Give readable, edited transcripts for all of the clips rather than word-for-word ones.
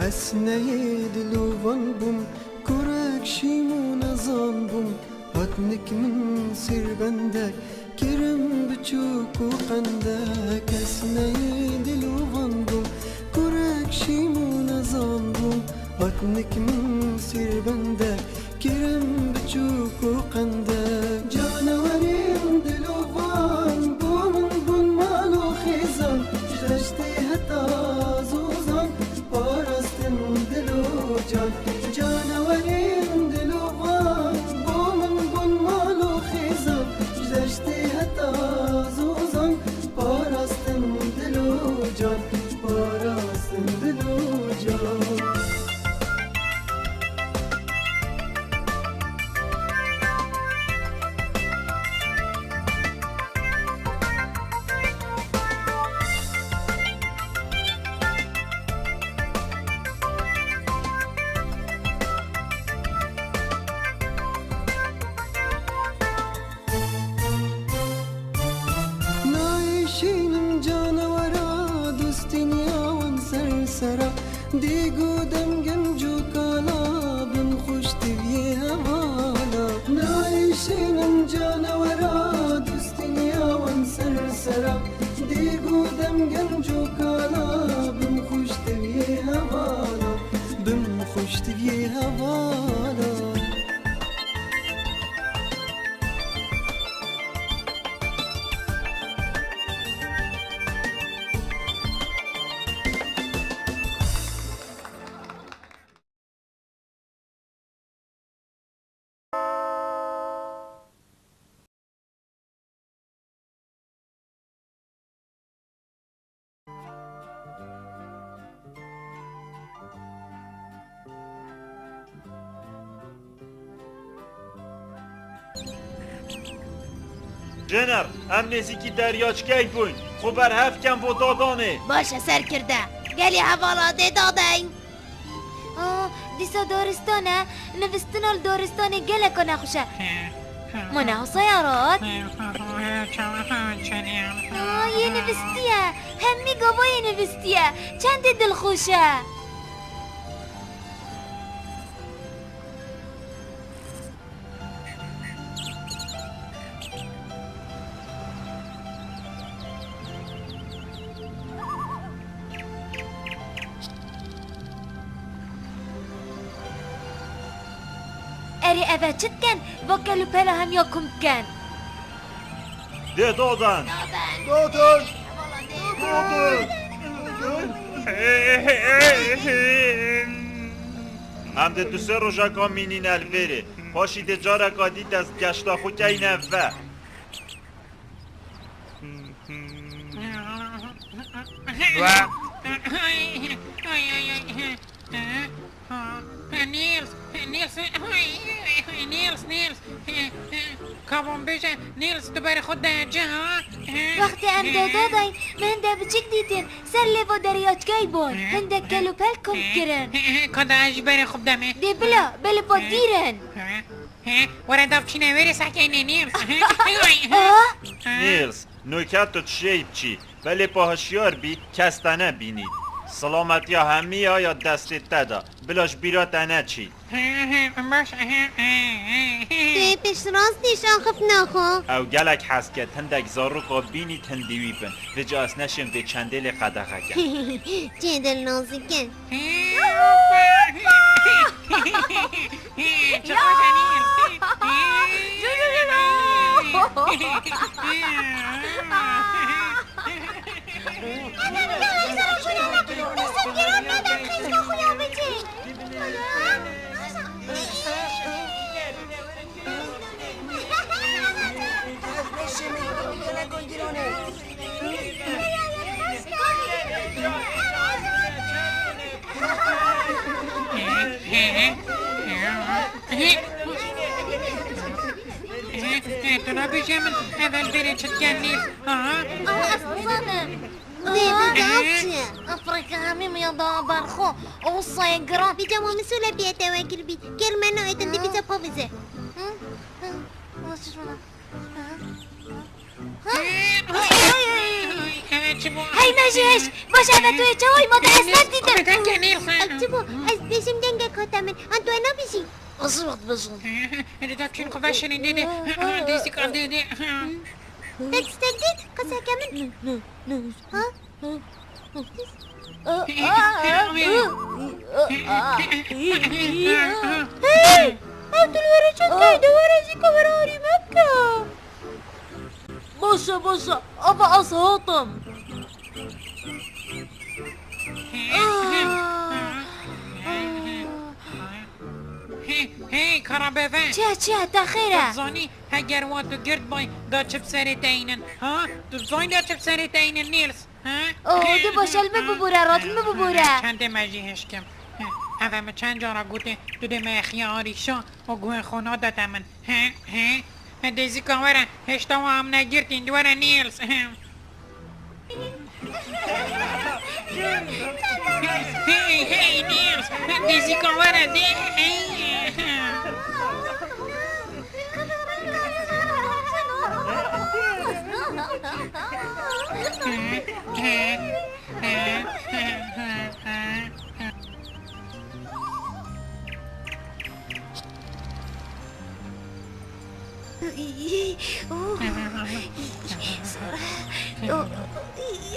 اسنای دلوان بوم کرک شیمون زان بوم هاتنک من سیر بندک کرم بچوک و قندک اسنای دلوان بوم کرک شیمون زان بوم هاتنک من سیر بندک کرم بچوک و قندک جانوریم دلوان بوم بون مالو خیزان جدشتی حتا زوزان پارستن دلو جان جانوریم دلوان بوم بون مالو خیزان جدشتی حتا زوزان پارستن دلو جان پارستن دلو جان نایشینم جانورا دوستین یاون سرسرا دیگو دم گنجو کالا بم خوش توی هوالا نایشینم جانورا دوستین یاون سرسرا دیگو دم گنجو کالا بم خوش توی هوالا بم خوش توی هوالا جنر ام نزیکی دریاچکی بوین خو بر هفکن و دادانه باشه سرکرده گلی حوالاده دادین دیسا دارستانه نوستنال دارستانی گله کنه خوشه منه ها سیارات یه نوستیه همی گوای نوستیه چند دلخوشه اری اوه چت کن و کلو پلا هم یا کم کن ده دادن دادن هم ده دو سه روژاکا مینین الویره پاشی ده جارکا دید از گشتا خو که این اوه و نیلز کابون بیشه نیلز دوباره خود درجه ها وقتی ام دادین من ده بچک دیتین سر لیو دریاچگی بون هنده کلو پل کم کرن کداش بره خوب دمه ده بلا پا دیرن ورد چی نویری سکینه نیلز نیلز نوکت تو چیب چی ولی پاهشیار بی کستنه بینید سلامتی همی یا دستی تدا بلاش بیرا تنه چی باش ده پیش راست نیشان خف نخو او گلک هست که تندک زاروکا بینی تندیوی بن و جا از نشم ده چندل قدقه کن چه دل نازکه چه خوشه نیلز آه اصلا افريقا همي ميضا برخو وصيقرا بجا ومسؤولة بيتا واكل بيت كرمانا ايتن دي بيتا بوفيزة هاي ماجيش باش عبتو يتشوي ما تحسنك ديدن اكتبو از بيشم دنگا كوتا من انتو انا بيشي اصبت بزن دكتور قباشني ديدي ديسي كان ديدي تكستديد قصة كامل ها عبد الورشة كايدة ورشي كبراري مكة باشا أبا أصهاطم هی کارابه چه تخیره زانی هگر وات تو گرد بای دا چپ سرت اینن ها تو زاین دا چپ سرت اینن نیلز ها اوه دو باشل ببوره راتل ببوره چند مجی هشکم اوه چند جارا گوته تو ده مخیاری شا و گوه خونا داتا من ها دیزی کاوره هشتا و هم نگیرتین دواره نیلز هی نیلز دیزی کاوره دی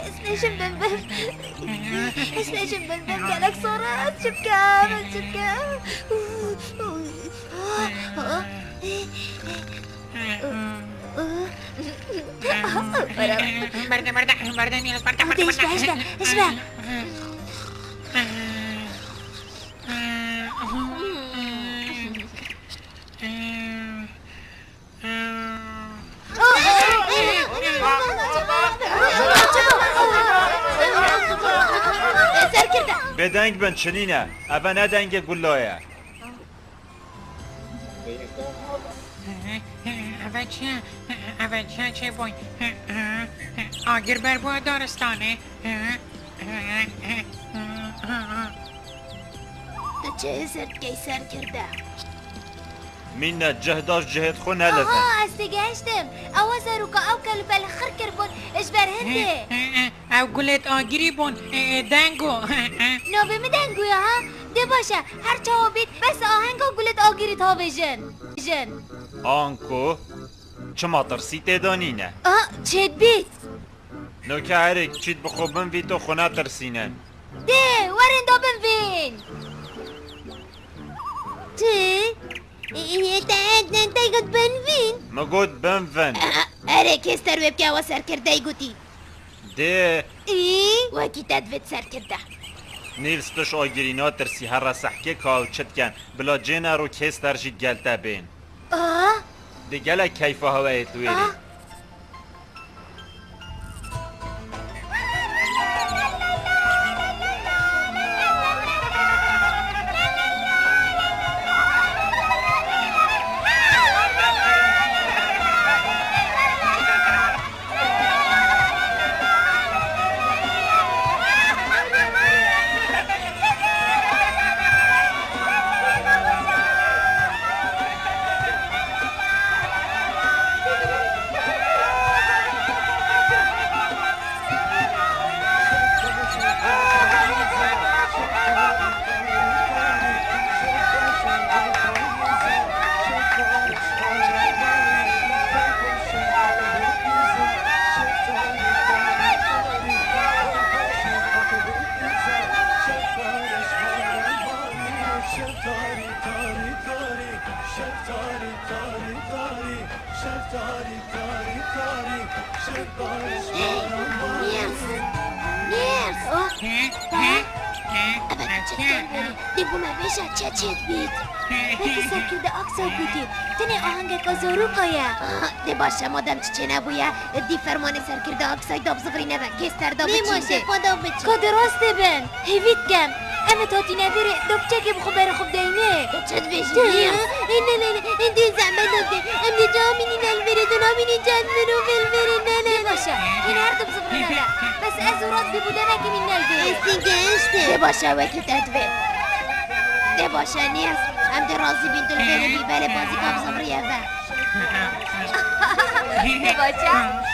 اسنشم بنبن اسنشم بنبن قالك صورة شبكة برده نیلز برده اشبه بدنگ بن چنینه اوه ندنگ گلایه اول چه بای آگر بر بوا دارستانه تو چه سر کرده مینه جهداش جهد خو نلفن آها استگشتم اوازه که او کلو بالاخر کربون اجبر هنده او گلت آگیری بون دنگو نوبه می دنگویا ها ده باشه هر چه بید بس آهنگ و گلت آگیری تا بجن آنکو چما ترسی تدانینه چه بید نو که هرک چید بخوبن وی تو خونه ترسینن ده ورین دا بنوین چه؟ تا گود بنوین مگود بنفن اره کستر ویب که سر کرده گوتی ده وکی تدوید سر کرده نیلز توش آگیرینا ترسی هر سحکه کاو چت کن بلا جینا رو کس ترشید گلتا بین ده گلک کیفه هوایت ویری دیگو مبیشه چه بید بکی سر کرده اکسا بودی تنه آهنگ که زارو کایا ده باشه مادم چه نبویه دی فرمان سر کرده اکسای داب زغری نبن کستر داب چیده که درسته بن هیوید کم اما تاتي نافيري دو بچكي بخبر خب دايمه چه بشی؟ نه نه نه این دوی زحمت داده ام نجا منی نلبره دنا منی جان منو بلبره نه نه باشا این هر دو بزبرنا لا بس ازورات ببودنك من نلبي استنگشته ده باشا وکی تدوه ده باشا نیست هم ده رازی بین دلبره بی بله بازی کام زبریه و باشا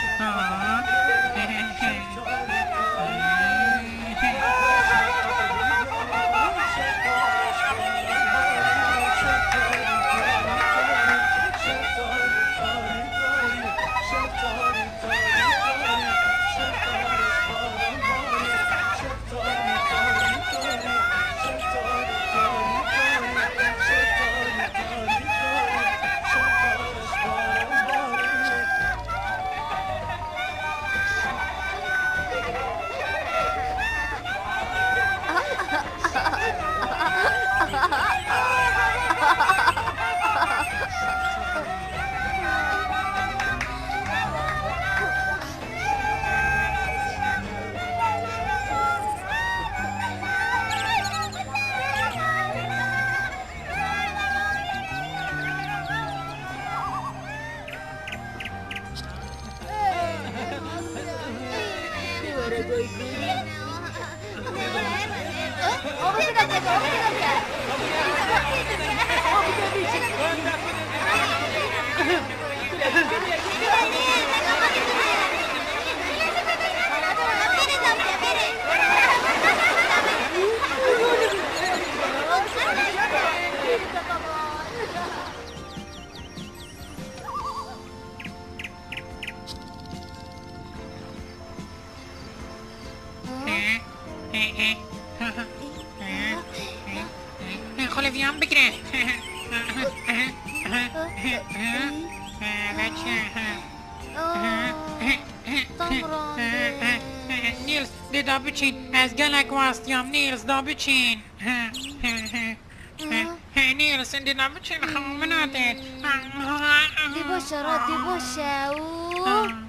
خلفیان بگیره بچه نیلز ده دا بچین از گلک واستیام نیلز دا بچین نیلز ده دا بچین خمومناتت دي باشا راد دي باشا اوه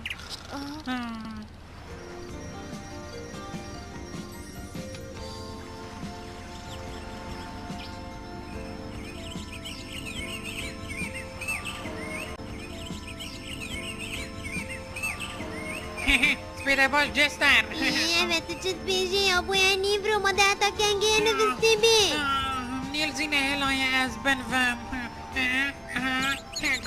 سپیده باش جستر evet چه بیشی یا بویا نیبرو ما ده تا کنگه نوستی بی نیلز اینه هلای از بنفم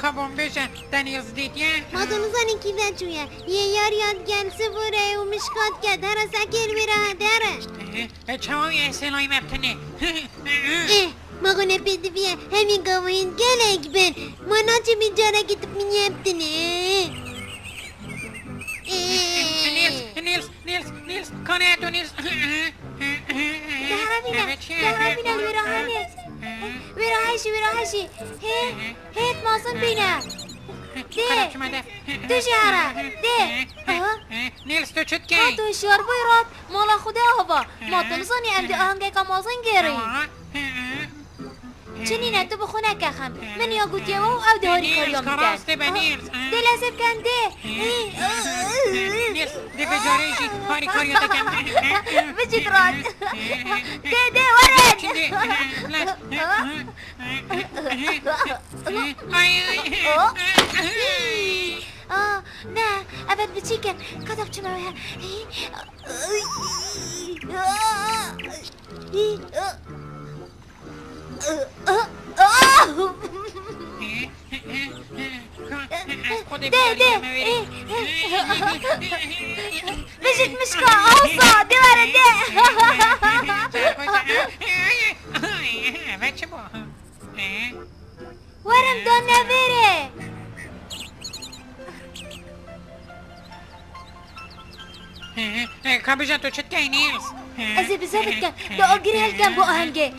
کابون بشه دنیلز دیدیه ما دونزانی کی بچویا یه یار یاد گل سفره و مشکات کرد هر سکر میره داره چوای احسلای مبتنه ما گونه پیدی بیه همین گوهین گلک بن ما ناچه بیجاره گیتب میبتنه نیلز کنه تو نیلز دهربينا ويراهاشي هيت مازن بينا دي جهرة دي نیلز تو چت ها کی تو شور بيرات مالا خدا هوا ما تنزاني ام دي آهنگه که مازن گیری چنینه تو بخونه که خم من یا گوتیه و او دهاری کاریا کراسته به میکن نیلز دي لازم کن دي نیلز دی بجاریشی هاری کاریا تکم بجيك راد دي ورد نه ابد بچیکن کداب چه موها ده بجيت مشكا اوصا دي ورا ده بچه با ورم دون نبره کابجان تو چت کی نیلز از بزابت کن دو آگیری هلکن با آهنگه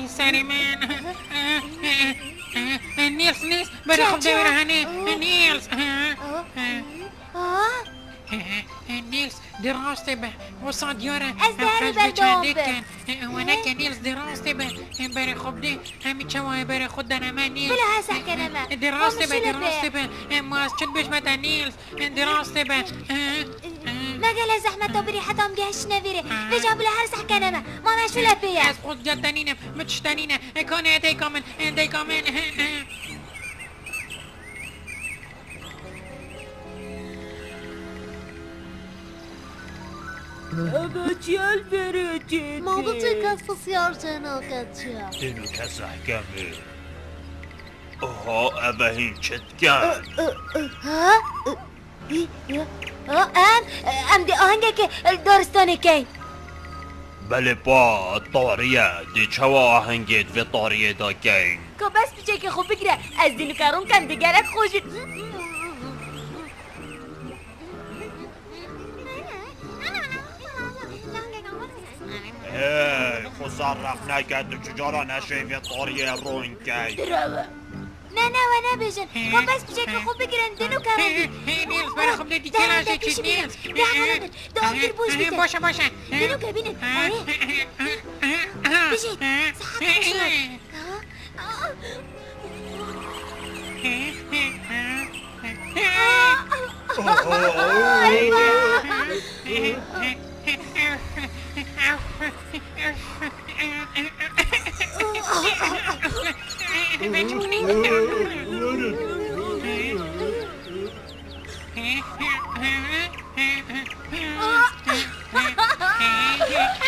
سری من نیلز برای خوب دویره هنه نیلز نیلز دراسته به وسط دیاره از دهر خرج بردام چنده به. کن ونک نیلز دراسته به بر خوب ده همی چواه بر خود دنمه نیلز بلا هسح كنما دراسته به دراسته به ما از چند بشمت نیلز دراسته به ما قال زحمة بري حتى مقاش نفيري بجاب لها هرسح كنما ما مشو لبيا از خود جدنینم متشتنینه کانه دیکامن دیکامن ما بطيك السيارة جناقتها اینو کس احکمه آها اوه این چت کن ها ام دي آهنگك دارستاني كي بله با طاریه دی چوا آهنگید و طاریه دا گین كو بس بجيك خو بقرا از دينو كارون كان دقالك خوشت ای خسرق نگد چجارا نشه و طاریه رون گین نه وانا بيجن كو بس بجيك خو بقرا دينو كارون نیلز بر خوب ده دیتیل هسته چیز نیلز داخل بوش بكر باشه باشه دينو كابينن بجيت صحتك شوي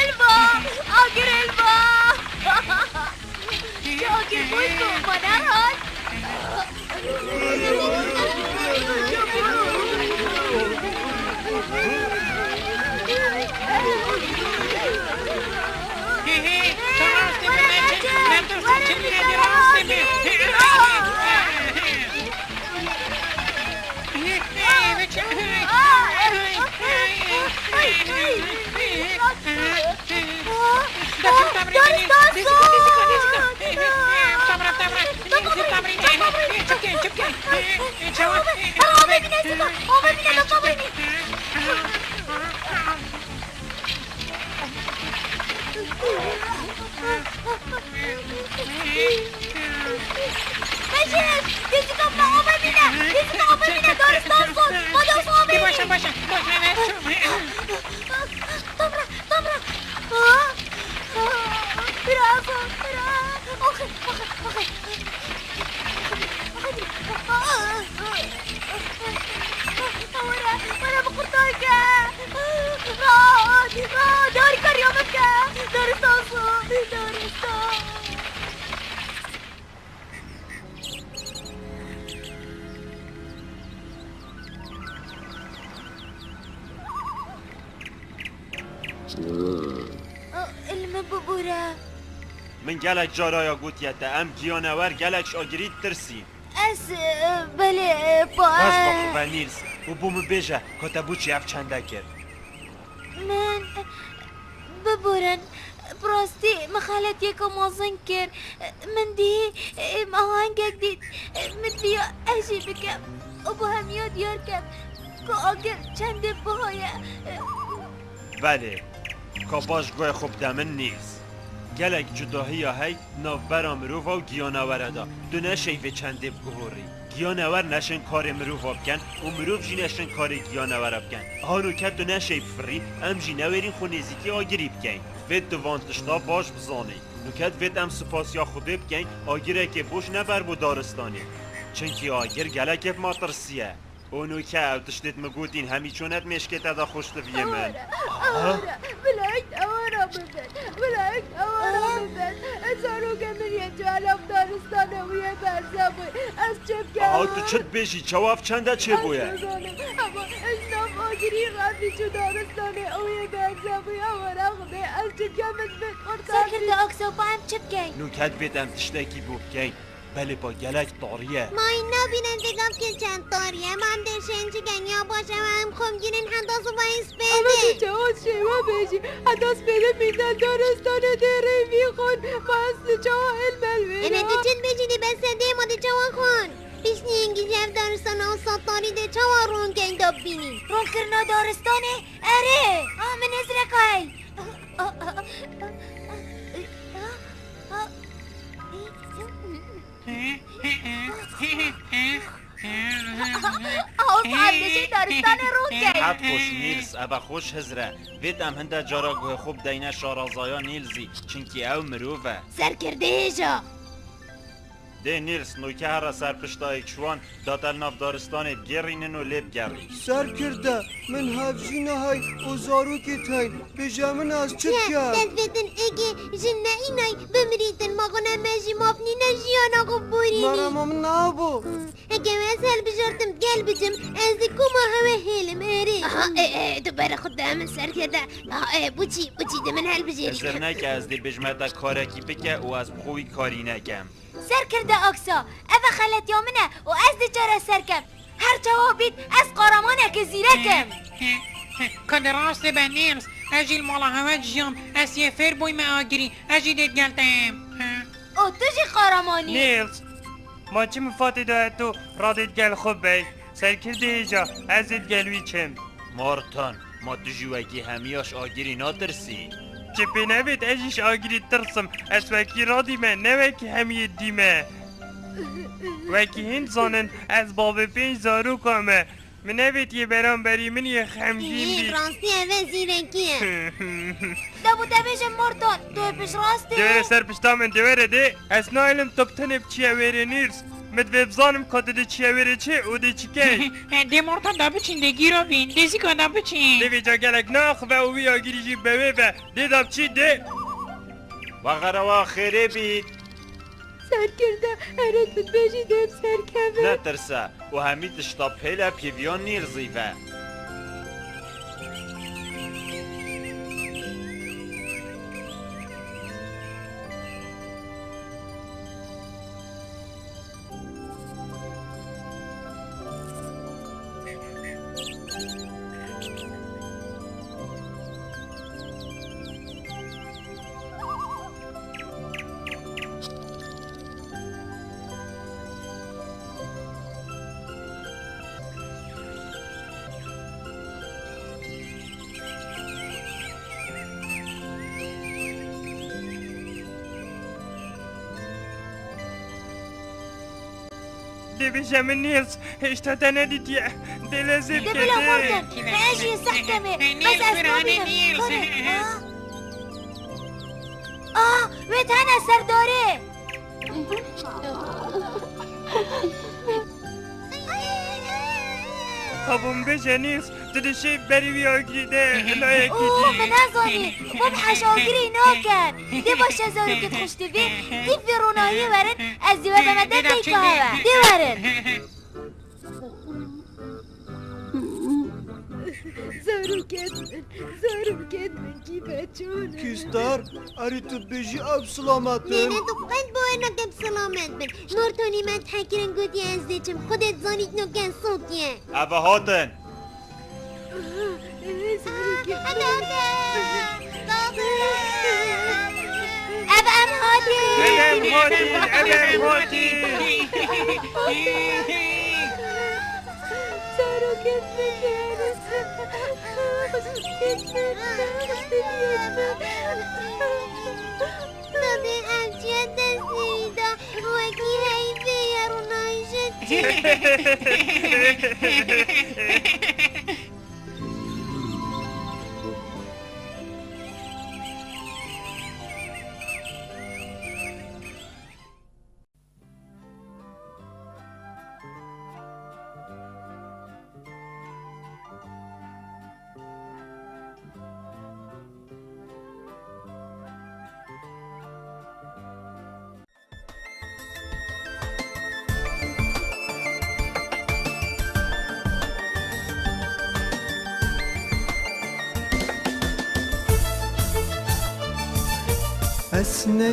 البا اقر البا شو اقر بويكو منارات باشه باشه داري كريمك داري صوصو داري صوصو المببورة من گلک جارایا گوتیتا ام گیانور گلکش آگرید ترسی اس بله با باز با خوبه نیلز و بومو بیجه کتا چی اف چنده کرد من ببورن براستی مخالت یکو مازن کرد من دی آهنگک دید مدلیا اشی بکم و با هم یاد یار کم که آگر چنده بایه بله که باش گوی خوب دمن نیست گلک جداهی هی نوبرا مروفا و گیانوره دا دو نشی و چنده بگوری گیانور نشن کار مروفا بکن و مروف جی نشن کار گیانوره بکن هانو که دو نشی فری ام جی نویرین خونیزی آگری بکن وید دوانتشتا باش بزانی نوکت وید ام سپاسیا خوده بکن آگره که بوش نبر بو دارستانی چنکی آگر گلک اف ماترسیه اونو که او تشتید مگوتین همی چونت مشکت دا خوشت بیه من بلايك أورا ببن بلايك أورا ببن أزارو كمريا جالب دارستان ويا برزابوي أسجب كام آه تو چت بیشی چواف چنده چه بویه أما أجنب آجري غافي شو دارستان ويا برزابوي أورا خبي أسجب كامت بيت قرطان ساكر دا أكسو بام چبكي نوکت بیدم تشتکی بوبکن بله با گلک طاریه ما این نبینندگان که چند طاریه من در شنجی گنیا باشم هم خم گیرین حداث و باعث بده جهاز شما بيجي حداس بده من دارستان ديري بيخون ما أصل جوا علم انا الويرا دو چند بجیدی بسنده ما دو جوان خون پیشنینگی جف دارستان و ساتاری ده چوا رونگن داب بینی رون کرنا دارستانه اره من ازرکای او صاحب دشه دارستان رون که حد خوش نیلز ابا خوش هزره وید ام هنده جارا گوه خوب دینه شارازایا نیلزی چنکی او مروفه سرکرده هجا ده نیلز نوکه هر سرپشتای چوان داتل ناف دارستان گرینن و لب گری سر کرده من هفزینه های و زاروکی تاین بجامن از چه کرد دلفتن اگه جنه اینای بمریدن ماغنه مجی مافنی نجیانا گو بورینی مرمم نابو اگه من هل بجارتم گل بجم از دی کما همه هلم اره تو برا خود همه سرکرده بوچی ده من هل بجاری ازر نکه از دی بجمتا کارکی بکه و از بخوی کاری نکم سر کرده اکسا اوه خلط یامنه و از دی چاره سرکم هر جوابید از قارمانه که زیرکم کد راست به نیلز اجیل مالا همه جیام از یه فر بوی ما آگیری اجیدت گلتم او تو جی قارمانی نیلز ما چی مفاتی داید تو رادت گل خوب بی سرکرده ایجا ازت گلوی چم مارتان ما دجوگی همیاش آگیری ناترسی چه پی نبید اجیش آگیری ترسم از وکی را دیمه نه وکی همیه دیمه وکی هند زانن از باب 5 زارو کامه من نبید یه برام بری من یه خمگین بید راستی اوه زیرکیه دبو دبیشم مارتان تو پیش راستی دوره سر پشتامن دوره ده از نایلم تبتنب چیه ویره نیرس مد وبزانم کده ده چیه ویره چه او ده چی که ده مورتان دا بچین ده گیرو بین دیزی کن دا بچین دوی جا گلک ناخ و اوی آگیری جی بوه و ده داب چی ده و غروا خیره بید سر کرده ارد بود بجیدم سرکمه نترسه و همی تشتا پیلا پیویان نیلزیفه ده بشم نیرس هشتا تا ندیدیه ده لازم ده که بلا ده مارتان فعشي سحكمه بس اسبابي ويت هنا سردوري خبون بشه نیرس تو ده شیب بری بی آگیری ده لایکی اوه دی من ازاني ببحش اوغري نوكر دي باش زارو كت خوش تبي دي في روناهي ورن از دي وبا مدد دي كهوه دي ورن زارو كت من كيفه چونه کیستر اری تو بجی اب سلامتن نه تو قد باید نکم سلامت بن مرتانی من تکرن گودی از دیچم خودت زانید نکن صوتیه اوه هاتن اب ام هادي ادم هاتی ادم هاتی زارو كت داده الچیه دستیدا وکی حیفه یارونای شد اسنه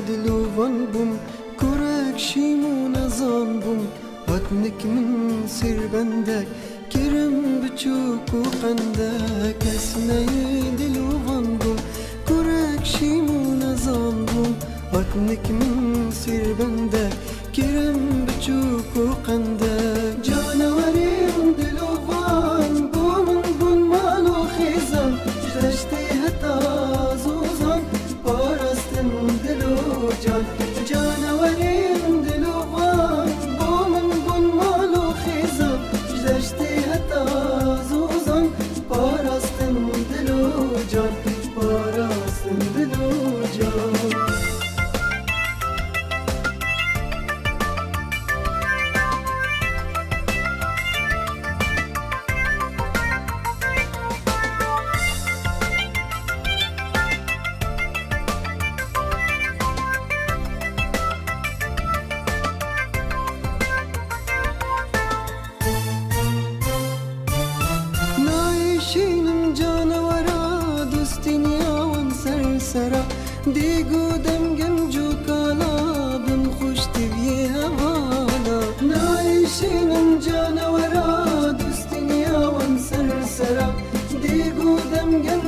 دلوان بوم کرک شیمون زان بوم هاتنک من سر بندک کرم بچوک و قندک اسنه دلوان بوم کرک شیمون زان بوم هاتنک من سر بندک کرم بچوک و قندک جانوریم دلوان بون مال و خیزان دشتی حتا زوزان پارستن دل و جان جانوریم دلوان بون مال و خیزان دشتی حتا زوزان پارستن دل و جان پارستن دل و جان نایشینم جانورا دوستین یاون سرسرا دیگو دمگم جو کالا بم خوش تبیه هوانا نایشینم جانورا دوستین یاون سرسرا دیگو دمگم